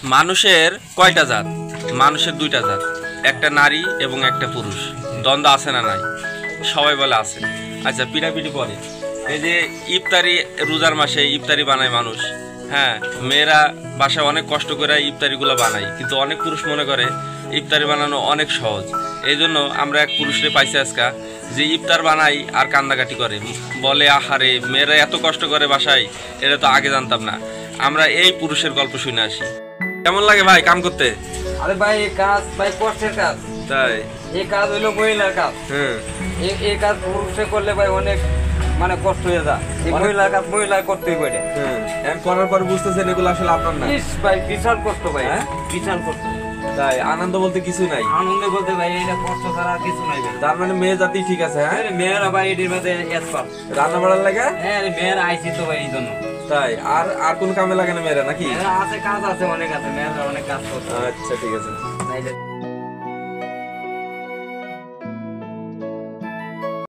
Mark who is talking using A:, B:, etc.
A: মানুষের কয়টা জাত? মানুষের দুইটা জাত, একটা নারী এবং একটা পুরুষ। দ্বন্দ্ব আছে না নাই? সবাই বলে আছে। আচ্ছা, পিটাপিটি পরে এই যে ইফতারি, রোজার মাসে ইফতারি বানায় মানুষ। হ্যাঁ, মেয়েরা বাসায় অনেক কষ্ট করে ইফতারিগুলো বানায়, কিন্তু অনেক পুরুষ মনে করে ইফতারি বানানো অনেক সহজ। এই জন্য আমরা এক পুরুষরে পাইছি আজকা, যে ইফতার বানাই আর কান্দাকাটি করে, বলে আহারে মেয়েরা এত কষ্ট করে বাসায়, এটা তো আগে জানতাম না। আমরা এই পুরুষের গল্প শুনে আসি। কেমন লাগে ভাই কাম করতে?
B: আরে ভাই এই কাজ ভাই কষ্টের কাজ।
A: তাই?
B: এই কাজ হইলো মহিলার কাজ। এই কাজ পুরুষে করলে ভাই অনেক মানে কষ্ট হয়ে যায়। এই মহিলার কাজ মহিলা করতেই পারে।
A: করার পর বুঝতেছেন এগুলো আসলে আপনার না।
B: ভাই বিশাল কষ্ট ভাই, বিশাল কষ্ট।
A: তাই? আনন্দ বলতে কিছু নাই?
B: আনন্দ বলতে ভাই এটা কষ্ট ছাড়া কিছু নাই।
A: তার মানে মেয়ে জাতি ঠিক আছে? হ্যাঁ,
B: মেয়েরা ভাই এটির মধ্যে এক্সপার্ট।
A: রান্না বাড়ার লাগে?
B: হ্যাঁ, মেয়েরা আইসি তো ভাই এই জন্য।
A: তাই? আর আর কোন কামে লাগে না মেয়েরা নাকি?
B: আছে, কাজ আছে, অনেক আছে, মেয়েরা অনেক কাজ করতে।
A: আচ্ছা, ঠিক আছে।